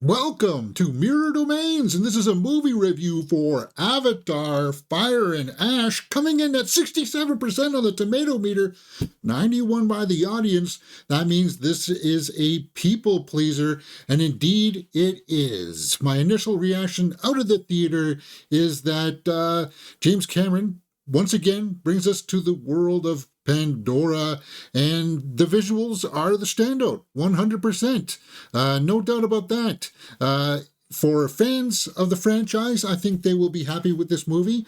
Welcome to Mirror Domains, and this is a movie review for Avatar Fire and Ash, coming in at 67% on the tomato meter, 91 by the audience. That means this is a people pleaser, and indeed it is. My initial reaction out of the theater is that James Cameron once again brings us to the world of Pandora, and the visuals are the standout, 100%. No doubt about that. For fans of the franchise, I think they will be happy with this movie.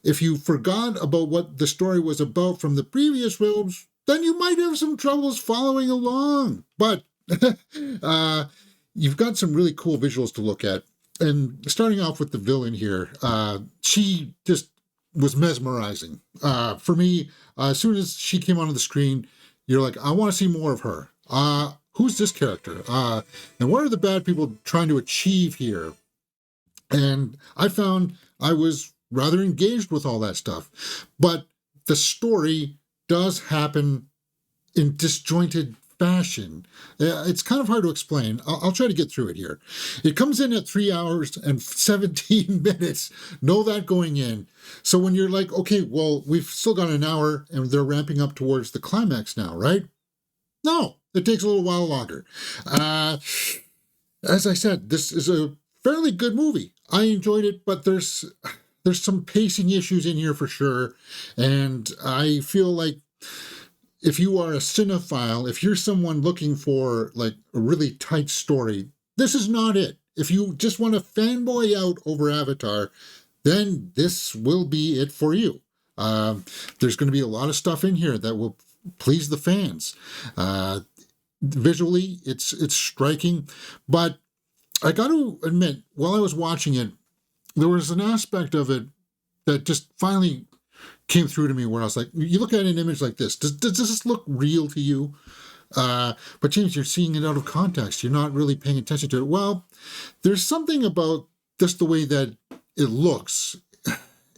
If you forgot about what the story was about from the previous films, then you might have some troubles following along. But you've got some really cool visuals to look at. And starting off with the villain here, she just was mesmerizing. For me, as soon as she came onto the screen, you're like, I want to see more of her. Who's this character? And what are the bad people trying to achieve here? And I found I was rather engaged with all that stuff. But the story does happen in disjointed fashion. It's kind of hard to explain. I'll try to get through it here. It comes in at 3 hours and 17 minutes. Know that going in. So when you're like, okay, well, we've still got an hour and they're ramping up towards the climax now, right? No, it takes a little while longer. As I said, this is a fairly good movie. I enjoyed it, but there's some pacing issues in here for sure. And I feel like if you are a cinephile, if you're someone looking for like a really tight story, this is not it. If you just want to fanboy out over Avatar, then this will be it for you. There's going to be a lot of stuff in here that will please the fans. Visually, it's striking, but I got to admit, while I was watching it, there was an aspect of it that just finally came through to me where I was like, you look at an image like this, does this look real to you? But James, you're seeing it out of context. You're not really paying attention to it. Well, there's something about just the way that it looks.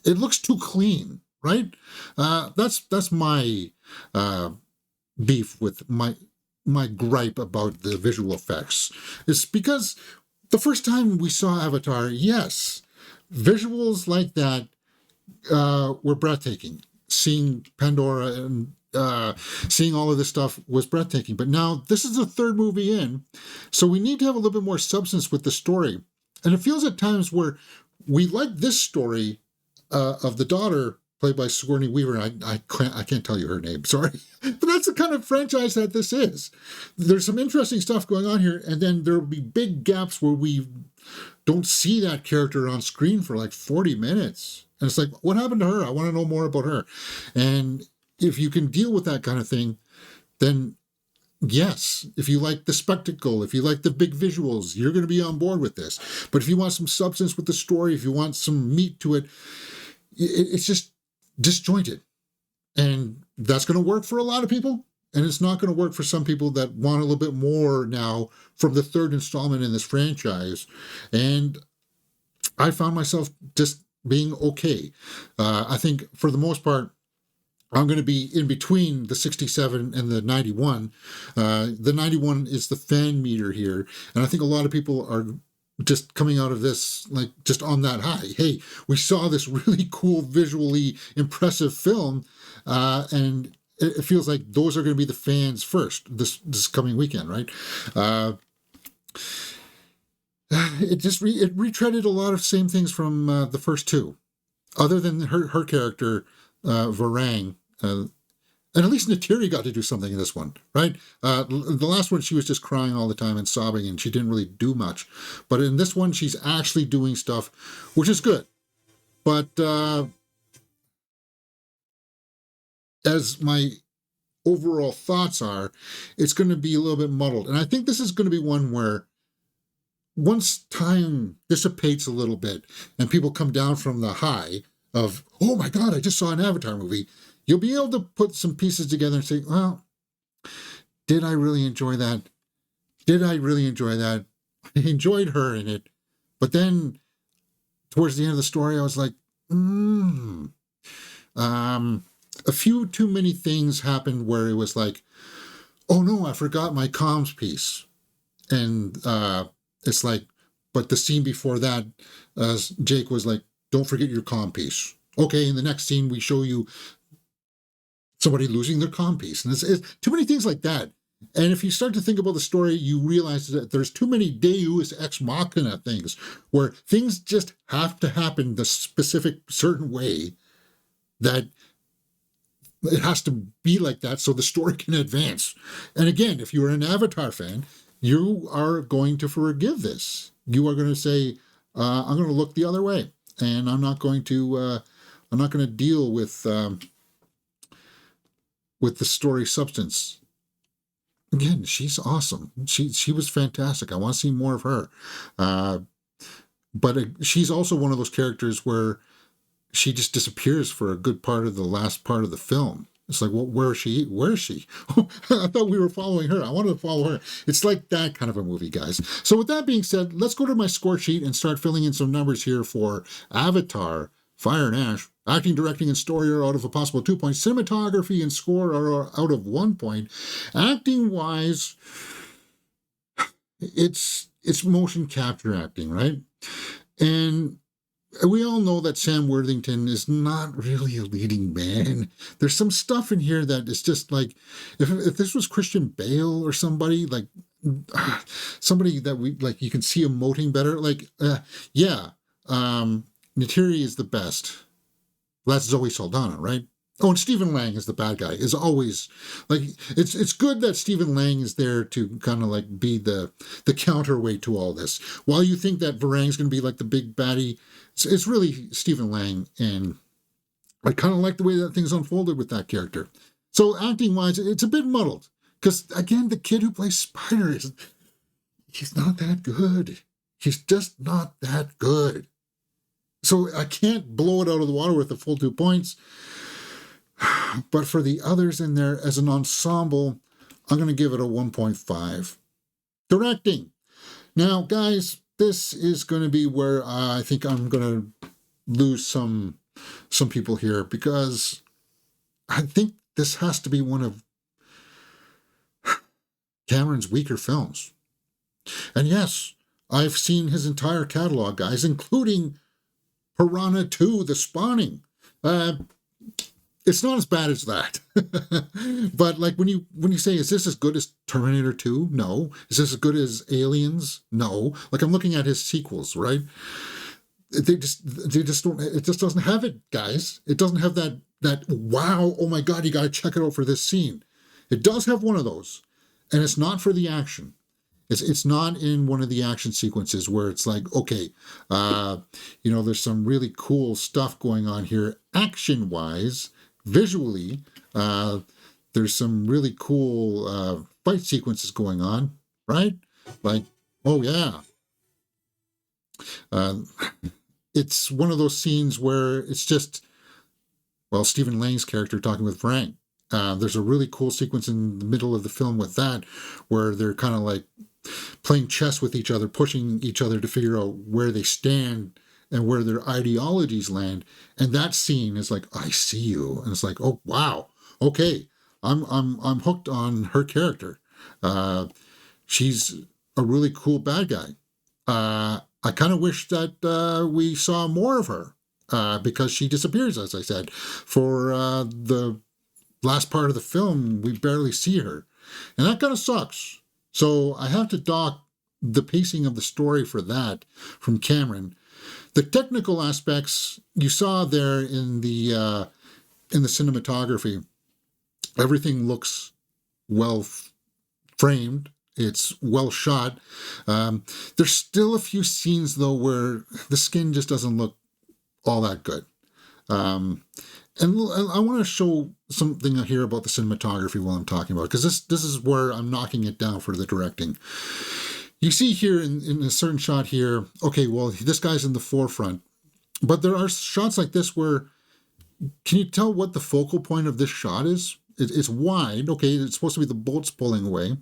It looks too clean, right? That's my beef with my gripe about the visual effects. It's because the first time we saw Avatar, yes, visuals like that were breathtaking. Seeing Pandora and seeing all of this stuff was breathtaking. But now this is the third movie in, so we need to have a little bit more substance with the story. And it feels at times where we like this story of the daughter played by Sigourney Weaver. I can't tell you her name, sorry. But that's the kind of franchise that this is. There's some interesting stuff going on here, and then there will be big gaps where we don't see that character on screen for like 40 minutes. And it's like, what happened to her? I want to know more about her. And if you can deal with that kind of thing, then yes, if you like the spectacle, if you like the big visuals, you're going to be on board with this. But if you want some substance with the story, if you want some meat to it, it's just disjointed. And that's going to work for a lot of people. And it's not going to work for some people that want a little bit more now from the third installment in this franchise. And I found myself just being okay. I think for the most part, I'm going to be in between the 67 and the 91. The 91 is the fan meter here. And I think a lot of people are just coming out of this like just on that high. Hey, we saw this really cool, visually impressive film, and it feels like those are going to be the fans first this coming weekend, right? It retreaded a lot of same things from the first two, other than her character Varang. And at least Natiri got to do something in this one, right? The last one, she was just crying all the time and sobbing, and she didn't really do much. But in this one, she's actually doing stuff, which is good. But as my overall thoughts are, it's going to be a little bit muddled. And I think this is going to be one where once time dissipates a little bit and people come down from the high of, oh my God, I just saw an Avatar movie, you'll be able to put some pieces together and say, well, did I really enjoy that? Did I really enjoy that? I enjoyed her in it. But then towards the end of the story, I was like, a few too many things happened where it was like, oh no, I forgot my comms piece. And It's like, but the scene before that, Jake was like, don't forget your comm piece. Okay, in the next scene, we show you somebody losing their comm piece. And it's too many things like that. And if you start to think about the story, you realize that there's too many deus ex machina things where things just have to happen the specific certain way that it has to be like that so the story can advance. And again, if you're an Avatar fan, you are going to forgive this. You are going to say, I'm going to look the other way, and I'm not going to deal with the story substance. Again, she's awesome. She was fantastic. I want to see more of her. But she's also one of those characters where she just disappears for a good part of the last part of the film. It's like, well, where is she? Where is she? I thought we were following her. I wanted to follow her. It's like that kind of a movie, guys. So with that being said, let's go to my score sheet and start filling in some numbers here for Avatar, Fire and Ash. Acting, directing, and story are out of a possible 2 points. Cinematography and score are out of 1 point. Acting-wise, it's motion capture acting, right? And we all know that Sam Worthington is not really a leading man. There's some stuff in here that is just like, if this was Christian Bale or somebody, like somebody that we like, you can see emoting better. Like, Neytiri is the best. Well, that's Zoe Saldana, right? Oh, and Stephen Lang is the bad guy. Is always like, it's good that Stephen Lang is there to kind of like be the counterweight to all this. While you think that Varang's going to be like the big baddie, it's really Stephen Lang, and I kind of like the way that things unfolded with that character. So acting wise, it's a bit muddled because again, the kid who plays Spider he's not that good. He's just not that good. So I can't blow it out of the water with the full 2 points. But for the others in there as an ensemble, I'm going to give it a 1.5. Directing. Now, guys, this is going to be where I think I'm going to lose some people here, because I think this has to be one of Cameron's weaker films. And yes, I've seen his entire catalog, guys, including Piranha 2, The Spawning. It's not as bad as that. But like when you say, is this as good as Terminator 2? No. Is this as good as Aliens? No. Like, I'm looking at his sequels, right? They just don't, it just doesn't have it, guys. It doesn't have that wow, oh my God, you got to check it out for this scene. It does have one of those, and it's not for the action. It's not in one of the action sequences where it's like, okay, there's some really cool stuff going on here action-wise. Visually, there's some really cool fight sequences going on, right? Like, oh yeah. It's one of those scenes where it's just, well, Stephen Lang's character talking with Frank. There's a really cool sequence in the middle of the film with that, where they're kind of like playing chess with each other, pushing each other to figure out where they stand and where their ideologies land. And that scene is like, I see you. And it's like, oh, wow. Okay. I'm hooked on her character. She's a really cool bad guy. I kind of wish that we saw more of her, because she disappears, as I said. For the last part of the film, we barely see her. And that kind of sucks. So I have to dock the pacing of the story for that from Cameron. The technical aspects you saw there in the cinematography. Everything looks well framed. It's well shot. There's still a few scenes though where the skin just doesn't look all that good. And I want to show something here about the cinematography while I'm talking about it, because this is where I'm knocking it down for the directing. You see here in a certain shot here, okay, well, this guy's in the forefront, but there are shots like this where, can you tell what the focal point of this shot is? It's wide, okay, it's supposed to be the boats pulling away.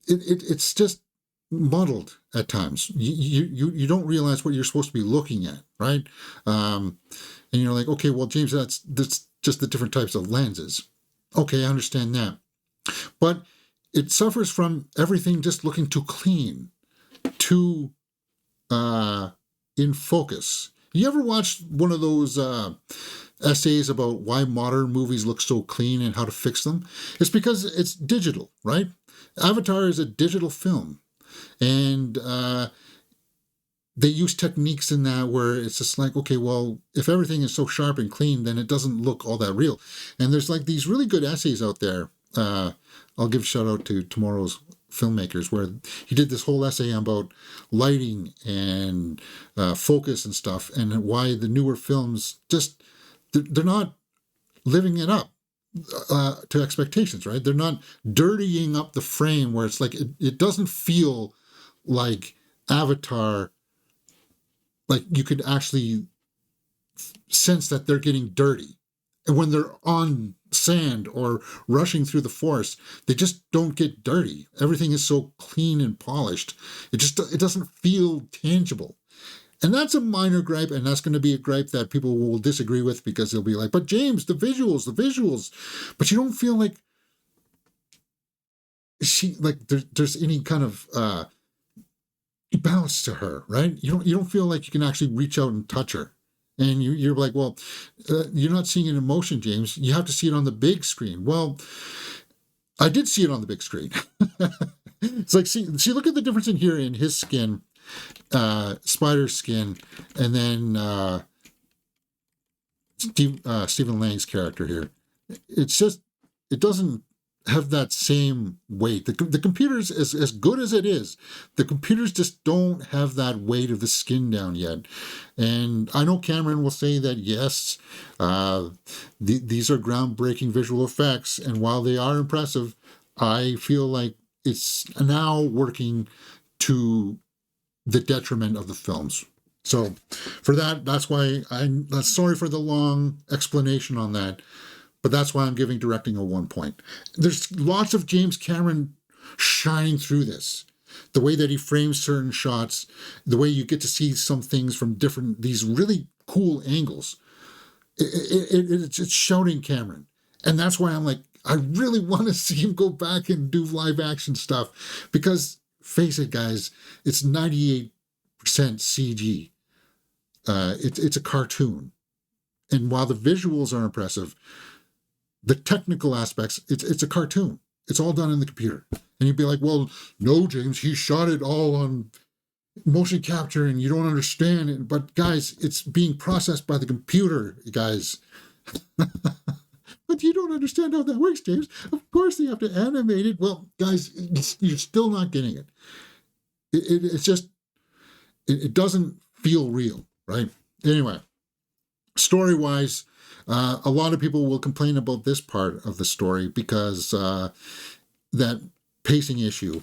It's just muddled at times. You don't realize what you're supposed to be looking at, right? And you're like, okay, well, James, that's just the different types of lenses. Okay, I understand that. But it suffers from everything just looking too clean, too in focus. You ever watched one of those essays about why modern movies look so clean and how to fix them? It's because it's digital, right? Avatar is a digital film, and they use techniques in that where it's just like, okay, well, if everything is so sharp and clean, then it doesn't look all that real. And there's like these really good essays out there. I'll give a shout out to tomorrow's filmmakers, where he did this whole essay about lighting and focus and stuff, and why the newer films just, they're not living it up to expectations, right? They're not dirtying up the frame where it's like it doesn't feel like Avatar, like you could actually sense that they're getting dirty. And when they're on sand or rushing through the forest, they just don't get dirty. Everything is so clean and polished. It doesn't feel tangible. And that's a minor gripe, and that's going to be a gripe that people will disagree with, because they'll be like, but James, the visuals. But you don't feel like there's any kind of bounce to her, right? You don't feel like you can actually reach out and touch her. And you're like, well, you're not seeing an emotion, James. You have to see it on the big screen. Well, I did see it on the big screen. It's like, see, look at the difference in here in his skin, Spider's skin, and then Stephen Lang's character here. It's just, it doesn't have that same weight. The computers, as good as it is, the computers just don't have that weight of the skin down yet. And I know Cameron will say that, yes, these are groundbreaking visual effects, and while they are impressive, I feel like it's now working to the detriment of the films. So for that's why I'm sorry for the long explanation on that. But that's why I'm giving directing a 1 point. There's lots of James Cameron shining through this. The way that he frames certain shots, the way you get to see some things from these really cool angles. It's shouting Cameron. And that's why I'm like, I really want to see him go back and do live action stuff. Because, face it, guys, it's 98% CG. It's a cartoon. And while the visuals are impressive, the technical aspects, it's a cartoon. It's all done in the computer. And you'd be like, well, no, James, he shot it all on motion capture and you don't understand it. But guys, it's being processed by the computer, guys. But you don't understand how that works, James. Of course they have to animate it. Well, guys, you're still not getting it. It's just, it doesn't feel real, right? Anyway, story-wise, a lot of people will complain about this part of the story because that pacing issue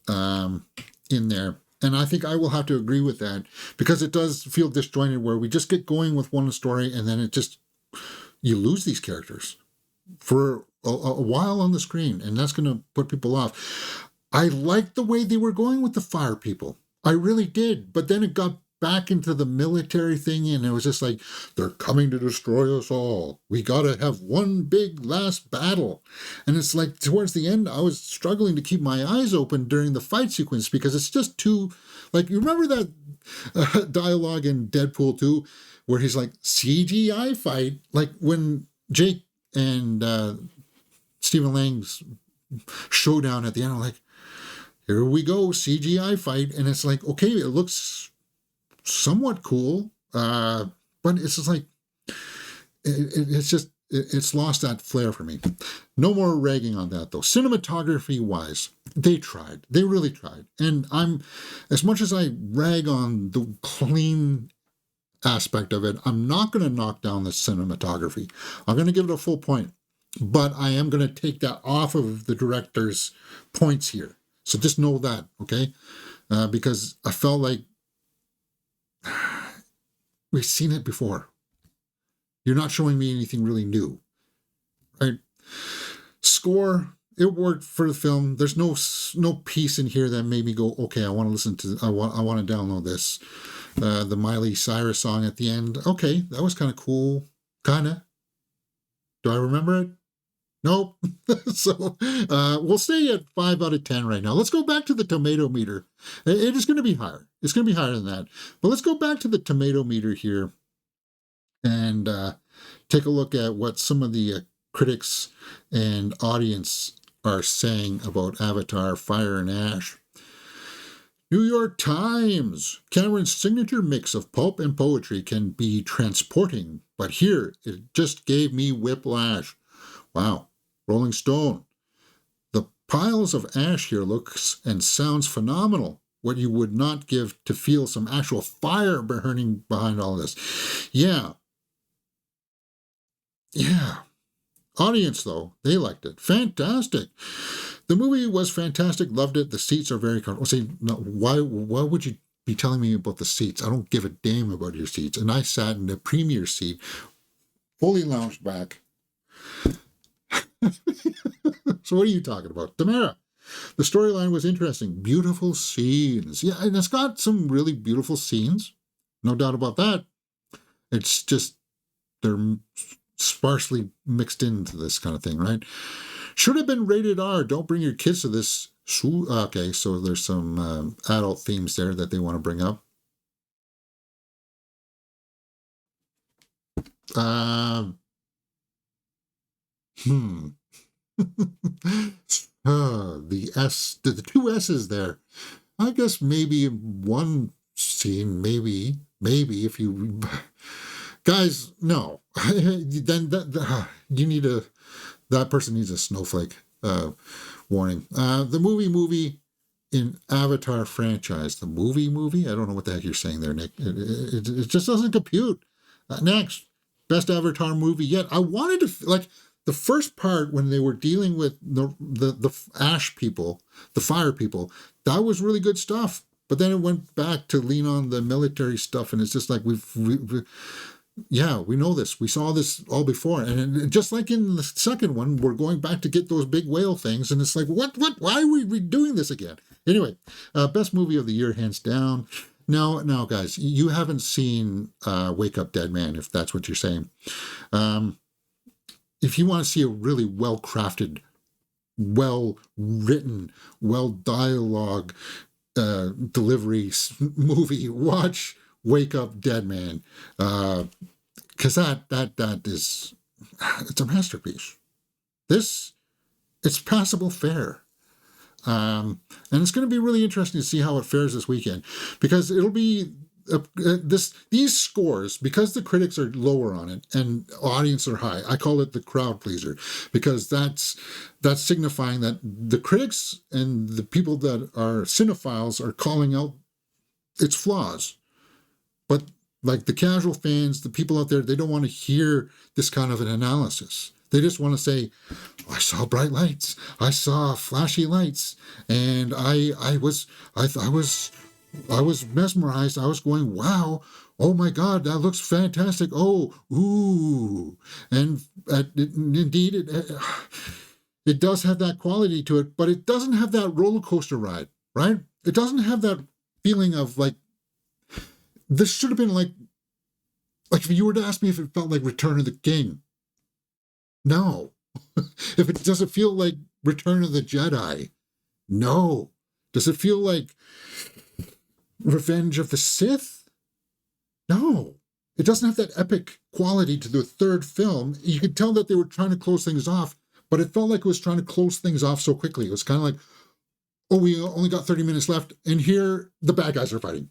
in there. And I think I will have to agree with that, because it does feel disjointed, where we just get going with one story and then you lose these characters for a while on the screen, and that's going to put people off. I liked the way they were going with the fire people. I really did. But then it got back into the military thing, and it was just like, they're coming to destroy us all. We got to have one big last battle. And it's like, towards the end, I was struggling to keep my eyes open during the fight sequence, because it's just too, like, you remember that dialogue in Deadpool 2 where he's like, CGI fight? Like when Jake and Stephen Lang's showdown at the end, I'm like, here we go, CGI fight. And it's like, okay, it looks somewhat cool, but it's just like, it's lost that flair for me. No more ragging on that, though. Cinematography wise, they really tried. And as much as I rag on the clean aspect of it, I'm not going to knock down the cinematography. I'm going to give it a full point, but I am going to take that off of the director's points here. So just know that, okay? Because I felt like we've seen it before. You're not showing me anything really new, right? Score, it worked for the film. There's no piece in here that made me go, okay, I want to listen to, I want to download this. The Miley Cyrus song at the end, okay, that was kind of cool, kind of. Do I remember it? Nope. So we'll stay at 5 out of 10 right now. Let's go back to the tomato meter. It is going to be higher. It's going to be higher than that. But let's go back to the tomato meter here and take a look at what some of the critics and audience are saying about Avatar Fire and Ash. New York Times. Cameron's signature mix of pulp and poetry can be transporting, but here it just gave me whiplash. Wow. Rolling Stone. The piles of ash here looks and sounds phenomenal. What you would not give to feel some actual fire burning behind all this. Yeah. Yeah. Audience, though, they liked it. Fantastic. The movie was fantastic. Loved it. The seats are very comfortable. Say, no, why would you be telling me about the seats? I don't give a damn about your seats. And I sat in the premier seat, fully lounged back. So what are you talking about? Tamara. The storyline was interesting. Beautiful scenes. Yeah, and it's got some really beautiful scenes. No doubt about that. It's just they're sparsely mixed into this kind of thing, right? Should have been rated R. Don't bring your kids to this. Okay, so there's some adult themes there that they want to bring up. Hmm. The two S's there. I guess maybe one scene, maybe if you guys, no, then you need that person needs a snowflake warning. The movie in Avatar franchise, the movie. I don't know what the heck you're saying there, Nick. It just doesn't compute. Next, best Avatar movie yet. I wanted to like the first part when they were dealing with the ash people, the fire people. That was really good stuff. But then it went back to lean on the military stuff, and it's just like we know this. We saw this all before. And just like in the second one, we're going back to get those big whale things. And it's like, what? Why are we doing this again? Anyway, best movie of the year, hands down. Now, guys, you haven't seen Wake Up Dead Man, if that's what you're saying. If you want to see a really well-crafted, well-written, well-dialogue delivery movie, watch Wake Up Dead Man, because that is it's a masterpiece. It's passable fare, and it's going to be really interesting to see how it fares this weekend, because it'll be these scores, because the critics are lower on it and audience are high. I call it the crowd pleaser, because that's signifying that the critics and the people that are cinephiles are calling out its flaws. But like the casual fans, the people out there, they don't want to hear this kind of an analysis. They just want to say, I saw bright lights, I saw flashy lights, and I was mesmerized. I was going, wow, oh my God, that looks fantastic. Oh, ooh. And indeed, it does have that quality to it, but it doesn't have that roller coaster ride, right? It doesn't have that feeling of like, this should have been like if you were to ask me if it felt like Return of the King. No. If it does it feel like Return of the Jedi? No. Does it feel like Revenge of the Sith? No. It doesn't have that epic quality to the third film. You could tell that they were trying to close things off, but it felt like it was trying to close things off so quickly. It was kind of like, oh, we only got 30 minutes left, and here the bad guys are fighting.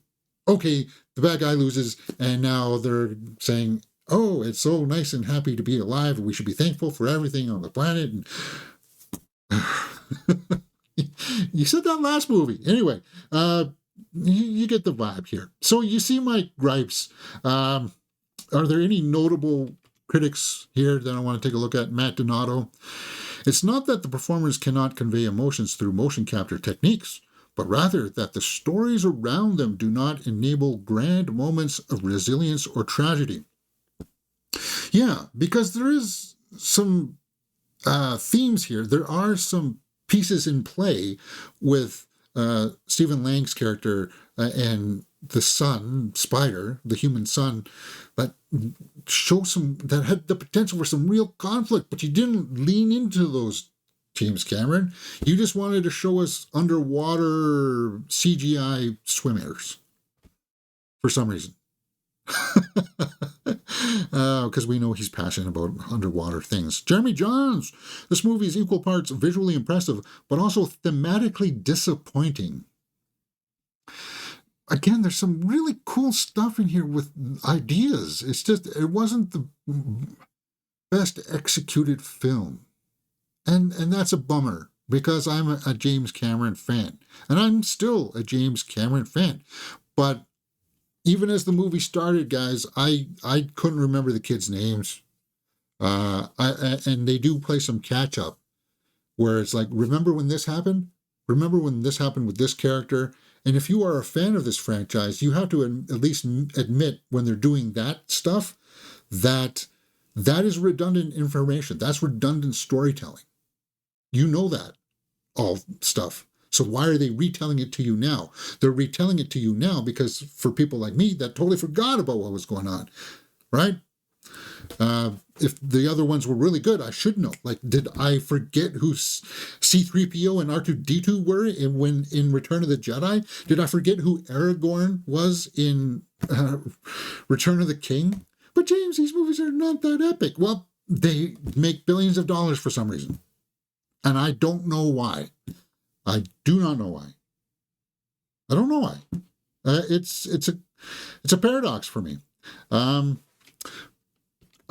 Okay, the bad guy loses, and now they're saying, oh, it's so nice and happy to be alive, and we should be thankful for everything on the planet. And you said that last movie. Anyway, you get the vibe here. So you see my gripes. Are there any notable critics here that I want to take a look at? Matt Donato. It's not that the performers cannot convey emotions through motion capture techniques, but rather that the stories around them do not enable grand moments of resilience or tragedy. Yeah, because there is some themes here. There are some pieces in play with Stephen Lang's character and the son, Spider, the human son, that show some, that had the potential for some real conflict, but you didn't lean into those, James Cameron. You just wanted to show us underwater CGI swimmers for some reason. Because we know he's passionate about underwater things. Jeremy Johns, this movie is equal parts visually impressive, but also thematically disappointing. Again, there's some really cool stuff in here with ideas. It's just, it wasn't the best executed film. And that's a bummer, because I'm a James Cameron fan. And I'm still a James Cameron fan. But even as the movie started, guys, I couldn't remember the kids' names. And they do play some catch up, where it's like, remember when this happened? Remember when this happened with this character? And if you are a fan of this franchise, you have to at least admit, when they're doing that stuff, that is redundant information. That's redundant storytelling. You know that all stuff. So why are they retelling it to you now? They're retelling it to you now because for people like me that totally forgot about what was going on, right? If the other ones were really good, I should know. Like, did I forget who C-3PO and R2-D2 were in Return of the Jedi? Did I forget who Aragorn was in Return of the King? But James, these movies are not that epic. Well, they make billions of dollars for some reason. And I don't know why. I do not know why. I don't know why. It's a paradox for me.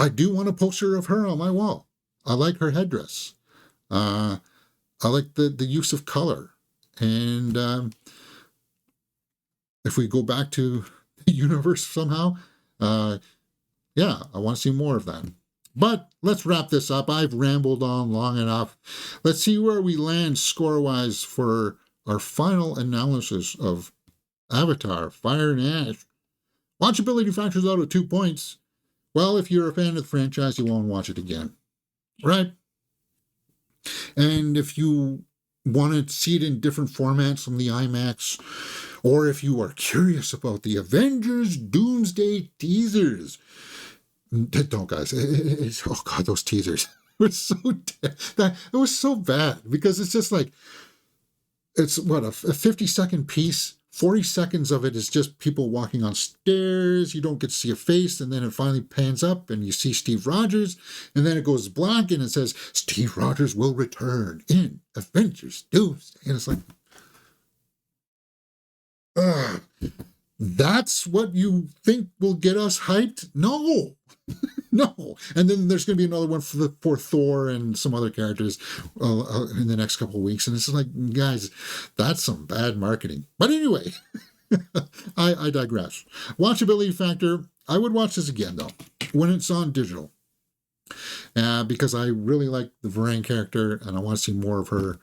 I do want a poster of her on my wall. I like her headdress. I like the use of color. And if we go back to the universe somehow, yeah, I want to see more of that. But let's wrap this up. I've rambled on long enough. Let's see where we land score-wise for our final analysis of Avatar, Fire and Ash. Watchability factors out at 2 points. Well, if you're a fan of the franchise, you won't watch it again, right? And if you want to see it in different formats from the IMAX, or if you are curious about the Avengers Doomsday teasers, don't, guys. Oh God, those teasers were so it was so bad, because it's just like, it's what, a 50-second piece. 40 seconds of it is just people walking on stairs. You don't get to see a face, and then it finally pans up and you see Steve Rogers, and then it goes black and it says Steve Rogers will return in Avengers Doomsday. And it's like, that's what you think will get us hyped? No. No. And then there's going to be another one for Thor and some other characters in the next couple of weeks. And it's like, guys, that's some bad marketing. But anyway, I digress. Watchability factor. I would watch this again, though, when it's on digital. Because I really like the Varang character, and I want to see more of her.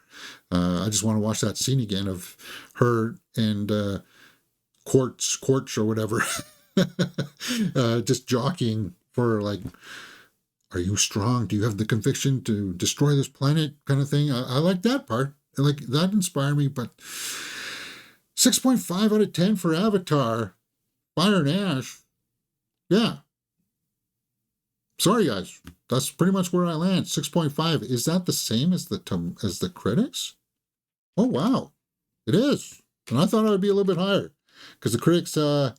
I just want to watch that scene again of her and Quartz or whatever, just jockeying for, like, are you strong? Do you have the conviction to destroy this planet, kind of thing? I like that part. Like, that inspired me. But 6.5 out of 10 for Avatar, Fire and Ash. Yeah. Sorry, guys. That's pretty much where I land. 6.5. Is that the same as the critics? Oh, wow. It is. And I thought it would be a little bit higher, because the critics are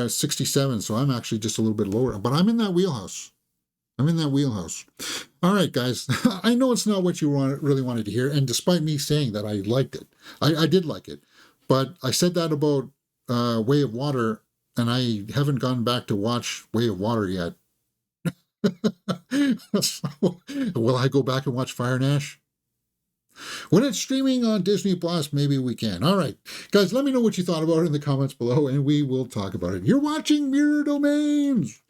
67, so I'm actually just a little bit lower. But I'm in that wheelhouse. All right, guys. I know it's not what you really wanted to hear, and despite me saying that I liked it, I did like it. But I said that about Way of Water, and I haven't gone back to watch Way of Water yet. So, will I go back and watch Fire and Ash? When it's streaming on Disney Plus, maybe we can. All right, guys, let me know what you thought about it in the comments below, and we will talk about it. You're watching Mirror Domains.